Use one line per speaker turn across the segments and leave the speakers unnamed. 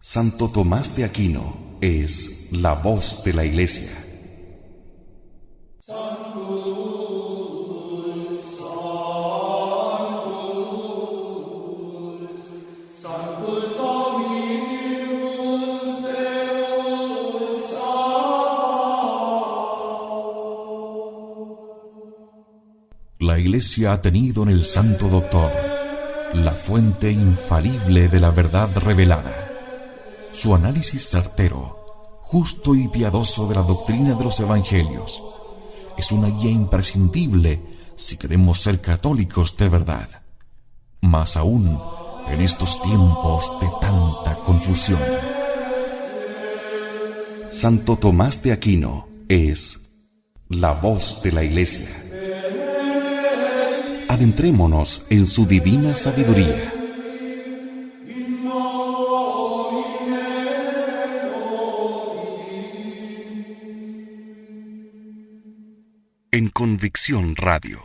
Santo Tomás de Aquino es la voz de la Iglesia. La Iglesia ha tenido en el Santo Doctor la fuente infalible de la verdad revelada. Su análisis certero, justo y piadoso de la doctrina de los Evangelios es una guía imprescindible si queremos ser católicos de verdad, más aún en estos tiempos de tanta confusión. Santo Tomás de Aquino es la voz de la Iglesia. Adentrémonos en su divina sabiduría. En Convicción Radio.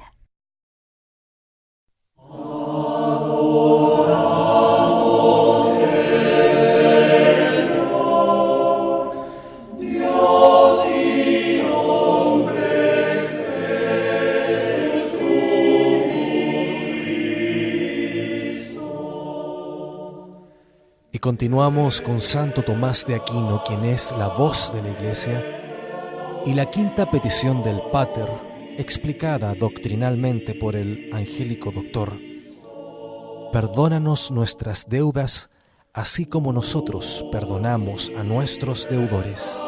Y continuamos con Santo Tomás de Aquino, quien es la voz de la Iglesia, y la quinta petición del Pater, explicada doctrinalmente por el angélico doctor. Perdónanos nuestras deudas, así como nosotros perdonamos a nuestros deudores.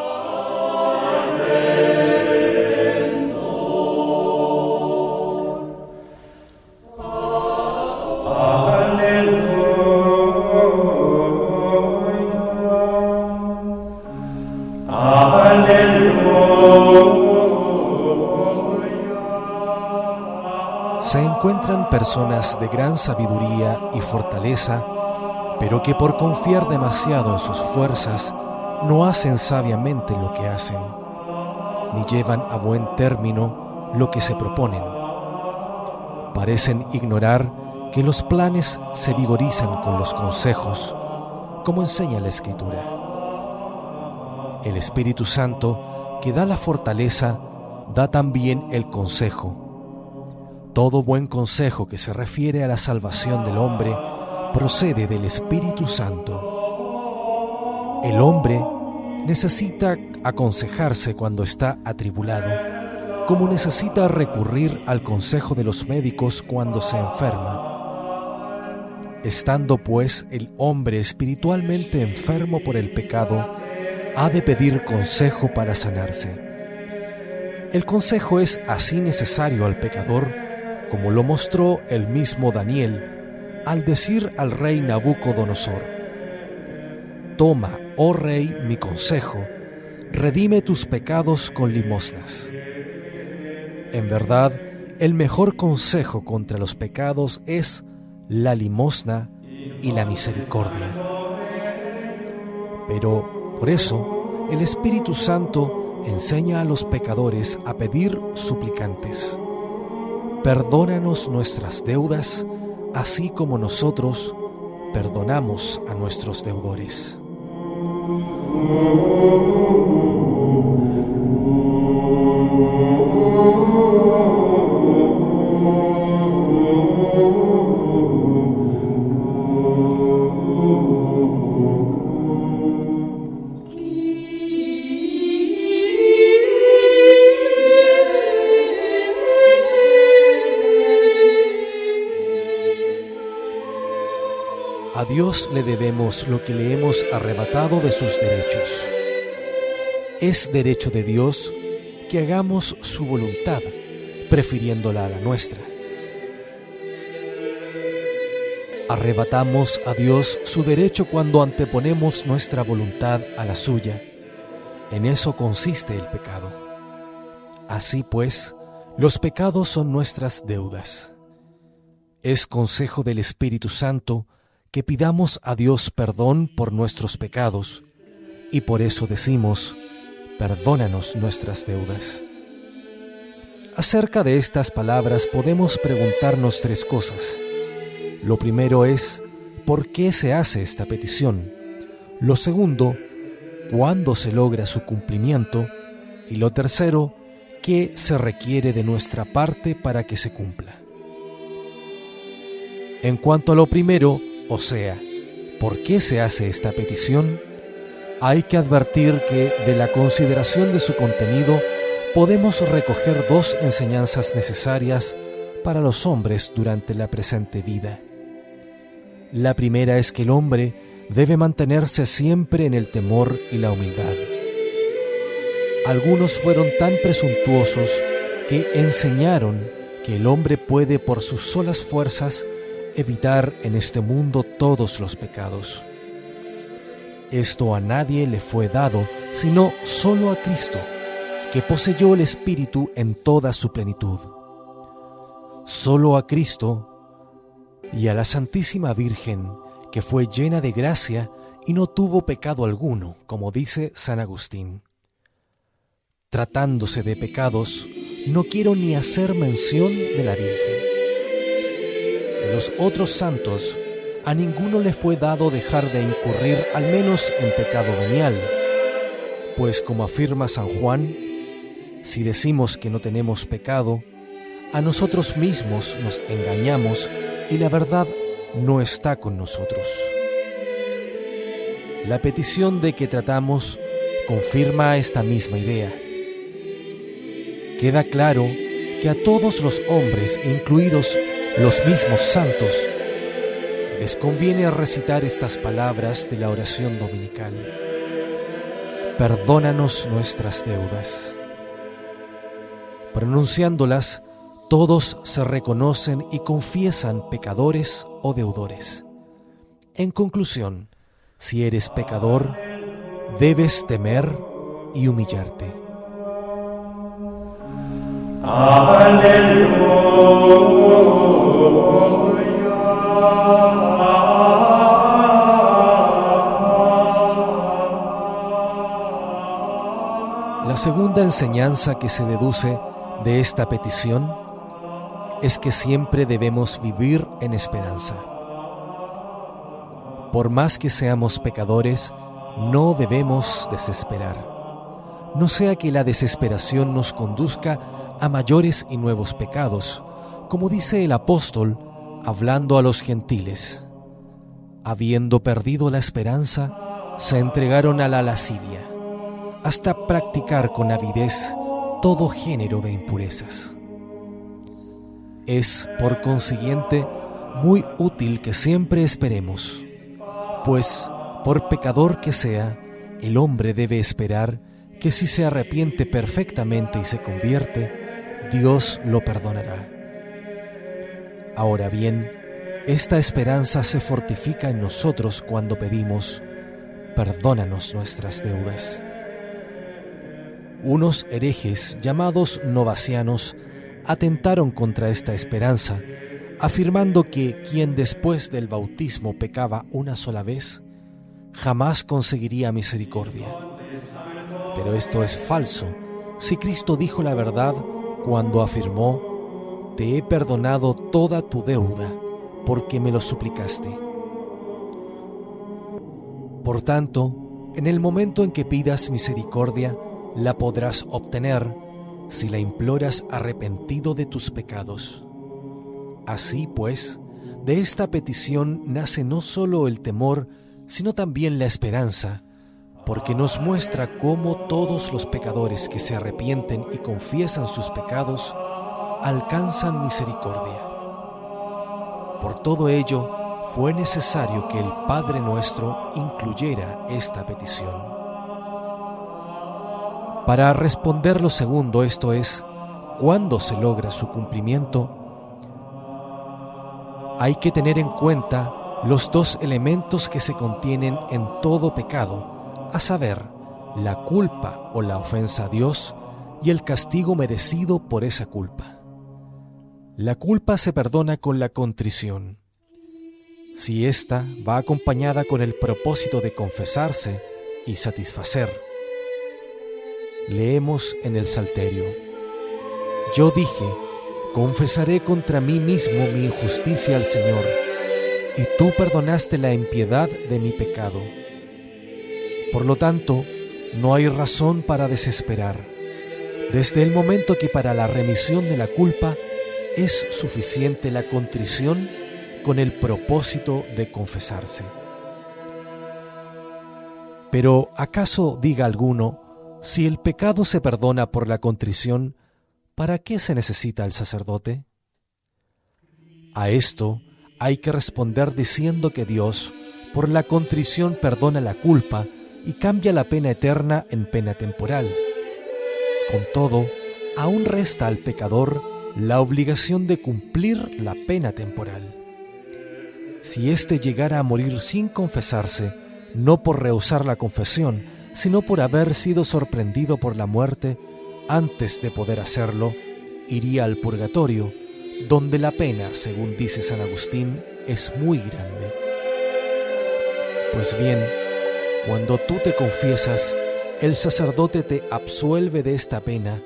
Se encuentran personas de gran sabiduría y fortaleza, pero que por confiar demasiado en sus fuerzas no hacen sabiamente lo que hacen, ni llevan a buen término lo que se proponen. Parecen ignorar que los planes se vigorizan con los consejos, como enseña la Escritura. El Espíritu Santo, que da la fortaleza, da también el consejo. Todo buen consejo que se refiere a la salvación del hombre procede del Espíritu Santo. El hombre necesita aconsejarse cuando está atribulado, como necesita recurrir al consejo de los médicos cuando se enferma. Estando pues el hombre espiritualmente enfermo por el pecado, ha de pedir consejo para sanarse. El consejo es así necesario al pecador, como lo mostró el mismo Daniel al decir al rey Nabucodonosor: «Toma, oh rey, mi consejo, redime tus pecados con limosnas». En verdad, el mejor consejo contra los pecados es la limosna y la misericordia. Pero, por eso, el Espíritu Santo enseña a los pecadores a pedir suplicantes: «Perdónanos nuestras deudas, así como nosotros perdonamos a nuestros deudores». A Dios le debemos lo que le hemos arrebatado de sus derechos. Es derecho de Dios que hagamos su voluntad, prefiriéndola a la nuestra. Arrebatamos a Dios su derecho cuando anteponemos nuestra voluntad a la suya. En eso consiste el pecado. Así pues, los pecados son nuestras deudas. Es consejo del Espíritu Santo que pidamos a Dios perdón por nuestros pecados, y por eso decimos: perdónanos nuestras deudas. Acerca de estas palabras podemos preguntarnos tres cosas. Lo primero es: ¿por qué se hace esta petición? Lo segundo, ¿cuándo se logra su cumplimiento? Y lo tercero, ¿qué se requiere de nuestra parte para que se cumpla? En cuanto a lo primero, o sea, ¿por qué se hace esta petición? Hay que advertir que de la consideración de su contenido podemos recoger dos enseñanzas necesarias para los hombres durante la presente vida. La primera es que el hombre debe mantenerse siempre en el temor y la humildad. Algunos fueron tan presuntuosos que enseñaron que el hombre puede por sus solas fuerzas evitar en este mundo todos los pecados. Esto a nadie le fue dado, sino solo a Cristo, que poseyó el Espíritu en toda su plenitud. Solo a Cristo y a la Santísima Virgen, que fue llena de gracia y no tuvo pecado alguno, como dice San Agustín. Tratándose de pecados, no quiero ni hacer mención de la Virgen. De los otros santos, a ninguno le fue dado dejar de incurrir al menos en pecado venial, pues como afirma San Juan, si decimos que no tenemos pecado, a nosotros mismos nos engañamos y la verdad no está con nosotros. La petición de que tratamos confirma esta misma idea. Queda claro que a todos los hombres, incluidos los mismos santos, les conviene recitar estas palabras de la oración dominical. Perdónanos nuestras deudas. Pronunciándolas, todos se reconocen y confiesan pecadores o deudores. En conclusión, si eres pecador, debes temer y humillarte. La segunda enseñanza que se deduce de esta petición es que siempre debemos vivir en esperanza. Por más que seamos pecadores, no debemos desesperar. No sea que la desesperación nos conduzca a mayores y nuevos pecados, como dice el apóstol hablando a los gentiles. Habiendo perdido la esperanza, se entregaron a la lascivia, hasta practicar con avidez todo género de impurezas. Es, por consiguiente, muy útil que siempre esperemos, pues, por pecador que sea, el hombre debe esperar que si se arrepiente perfectamente y se convierte, Dios lo perdonará. Ahora bien, esta esperanza se fortifica en nosotros cuando pedimos, perdónanos nuestras deudas. Unos herejes llamados novacianos atentaron contra esta esperanza, afirmando que quien después del bautismo pecaba una sola vez, jamás conseguiría misericordia. Pero esto es falso, si Cristo dijo la verdad cuando afirmó, te he perdonado toda tu deuda, porque me lo suplicaste. Por tanto, en el momento en que pidas misericordia, la podrás obtener si la imploras arrepentido de tus pecados. Así pues, de esta petición nace no solo el temor, sino también la esperanza, porque nos muestra cómo todos los pecadores que se arrepienten y confiesan sus pecados alcanzan misericordia. Por todo ello, fue necesario que el Padre Nuestro incluyera esta petición. Para responder lo segundo, esto es, ¿cuándo se logra su cumplimiento? Hay que tener en cuenta los dos elementos que se contienen en todo pecado, a saber, la culpa o la ofensa a Dios y el castigo merecido por esa culpa. La culpa se perdona con la contrición. Si ésta va acompañada con el propósito de confesarse y satisfacer. Leemos en el Salterio: yo dije, confesaré contra mí mismo mi injusticia al Señor, y tú perdonaste la impiedad de mi pecado. Por lo tanto, no hay razón para desesperar, desde el momento que para la remisión de la culpa es suficiente la contrición con el propósito de confesarse. Pero, ¿acaso diga alguno, si el pecado se perdona por la contrición, ¿para qué se necesita el sacerdote? A esto hay que responder diciendo que Dios, por la contrición, perdona la culpa y cambia la pena eterna en pena temporal. Con todo, aún resta al pecador la obligación de cumplir la pena temporal. Si éste llegara a morir sin confesarse, no por rehusar la confesión, sino por haber sido sorprendido por la muerte antes de poder hacerlo, iría al purgatorio, donde la pena, según dice San Agustín, es muy grande. Pues bien, cuando tú te confiesas, el sacerdote te absuelve de esta pena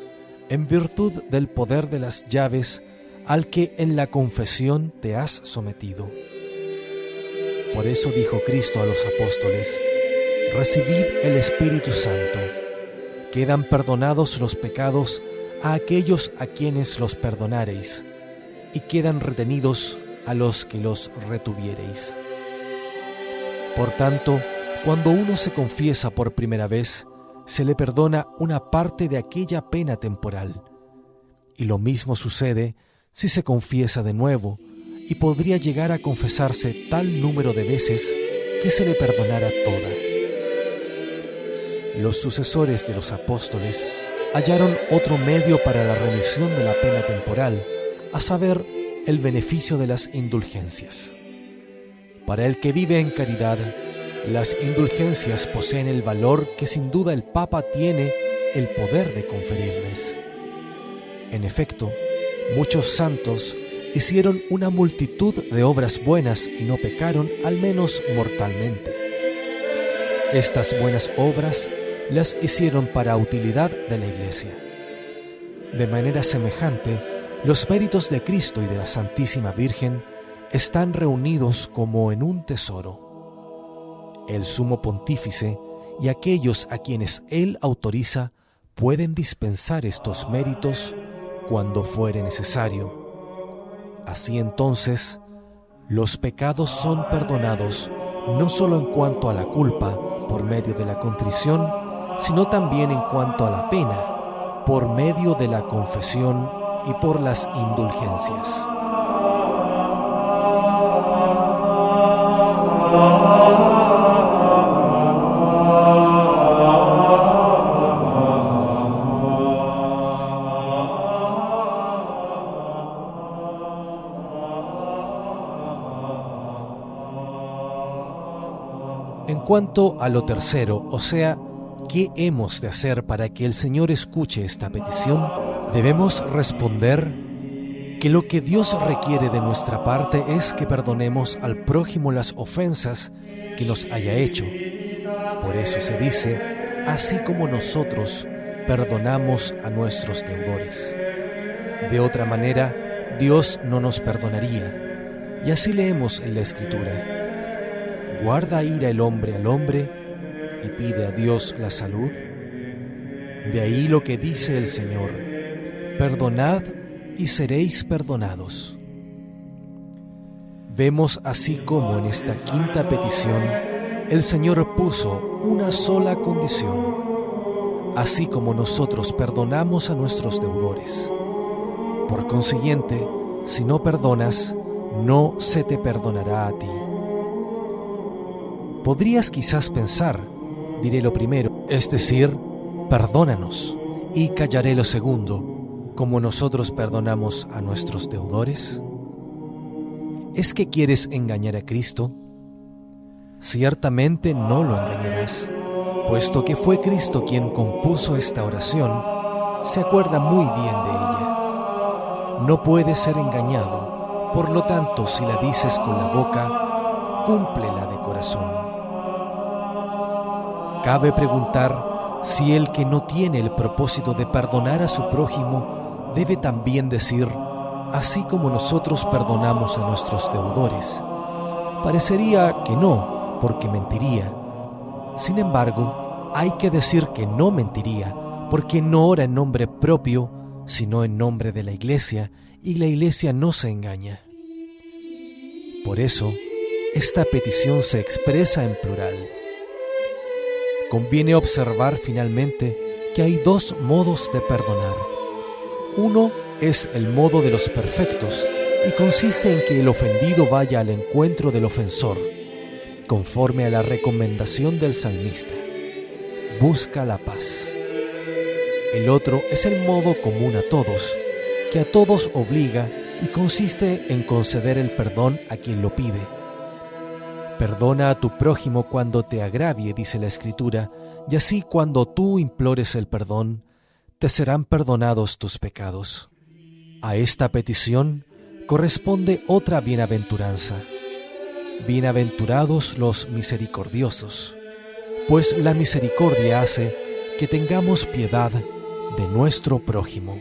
en virtud del poder de las llaves al que en la confesión te has sometido. Por eso dijo Cristo a los apóstoles: recibid el Espíritu Santo. Quedan perdonados los pecados a aquellos a quienes los perdonareis, y quedan retenidos a los que los retuviereis. Por tanto, cuando uno se confiesa por primera vez, se le perdona una parte de aquella pena temporal. Y lo mismo sucede si se confiesa de nuevo, y podría llegar a confesarse tal número de veces que se le perdonara toda. Los sucesores de los apóstoles hallaron otro medio para la remisión de la pena temporal, a saber, el beneficio de las indulgencias. Para el que vive en caridad, las indulgencias poseen el valor que sin duda el Papa tiene el poder de conferirles. En efecto, muchos santos hicieron una multitud de obras buenas y no pecaron, al menos mortalmente. Estas buenas obras las hicieron para utilidad de la Iglesia. De manera semejante, los méritos de Cristo y de la Santísima Virgen están reunidos como en un tesoro. El Sumo Pontífice y aquellos a quienes él autoriza pueden dispensar estos méritos cuando fuere necesario. Así entonces, los pecados son perdonados no solo en cuanto a la culpa por medio de la contrición, sino también en cuanto a la pena por medio de la confesión y por las indulgencias. En cuanto a lo tercero, o sea, ¿qué hemos de hacer para que el Señor escuche esta petición? Debemos responder que lo que Dios requiere de nuestra parte es que perdonemos al prójimo las ofensas que nos haya hecho. Por eso se dice, así como nosotros perdonamos a nuestros deudores. De otra manera, Dios no nos perdonaría. Y así leemos en la Escritura: ¿guarda ira el hombre al hombre y pide a Dios la salud? De ahí lo que dice el Señor: perdonad y seréis perdonados. Vemos así como en esta quinta petición el Señor puso una sola condición: así como nosotros perdonamos a nuestros deudores. Por consiguiente, si no perdonas, no se te perdonará a ti. Podrías quizás pensar, diré lo primero, es decir, perdónanos, y callaré lo segundo, como nosotros perdonamos a nuestros deudores. ¿Es que quieres engañar a Cristo? Ciertamente no lo engañarás, puesto que fue Cristo quien compuso esta oración, se acuerda muy bien de ella. No puede ser engañado, por lo tanto, si la dices con la boca, cúmplela de corazón. Cabe preguntar si el que no tiene el propósito de perdonar a su prójimo debe también decir, así como nosotros perdonamos a nuestros deudores. Parecería que no, porque mentiría. Sin embargo, hay que decir que no mentiría, porque no ora en nombre propio, sino en nombre de la Iglesia, y la Iglesia no se engaña. Por eso, esta petición se expresa en plural. Conviene observar finalmente que hay dos modos de perdonar. Uno es el modo de los perfectos y consiste en que el ofendido vaya al encuentro del ofensor, conforme a la recomendación del salmista. Busca la paz. El otro es el modo común a todos, que a todos obliga y consiste en conceder el perdón a quien lo pide. Perdona a tu prójimo cuando te agravie, dice la Escritura, y así cuando tú implores el perdón, te serán perdonados tus pecados. A esta petición corresponde otra bienaventuranza. Bienaventurados los misericordiosos, pues la misericordia hace que tengamos piedad de nuestro prójimo.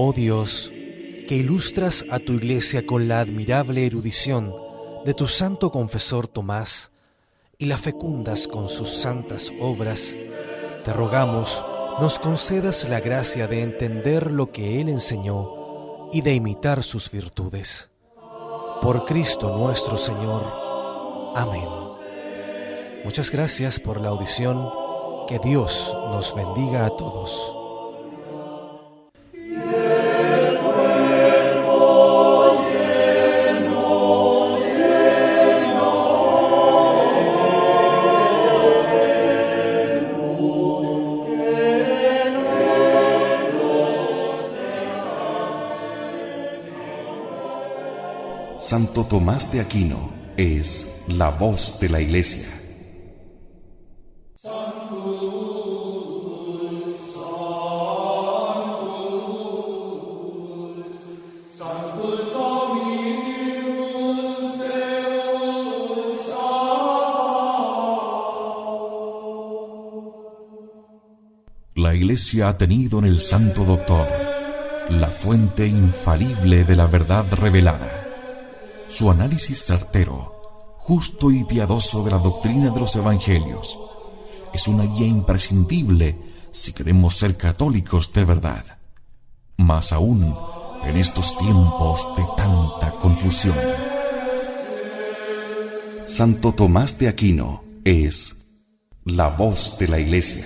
Oh Dios, que ilustras a tu Iglesia con la admirable erudición de tu santo confesor Tomás y la fecundas con sus santas obras, te rogamos nos concedas la gracia de entender lo que él enseñó y de imitar sus virtudes. Por Cristo nuestro Señor. Amén. Muchas gracias por la audición. Que Dios nos bendiga a todos.
Santo Tomás de Aquino es la voz de la Iglesia. La Iglesia ha tenido en el Santo Doctor la fuente infalible de la verdad revelada. Su análisis certero, justo y piadoso de la doctrina de los Evangelios es una guía imprescindible si queremos ser católicos de verdad, más aún en estos tiempos de tanta confusión. Santo Tomás de Aquino es la voz de la Iglesia.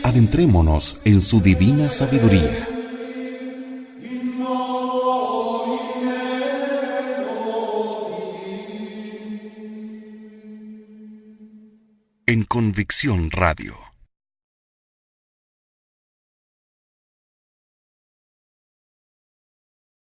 Adentrémonos en su divina sabiduría. En Convicción Radio.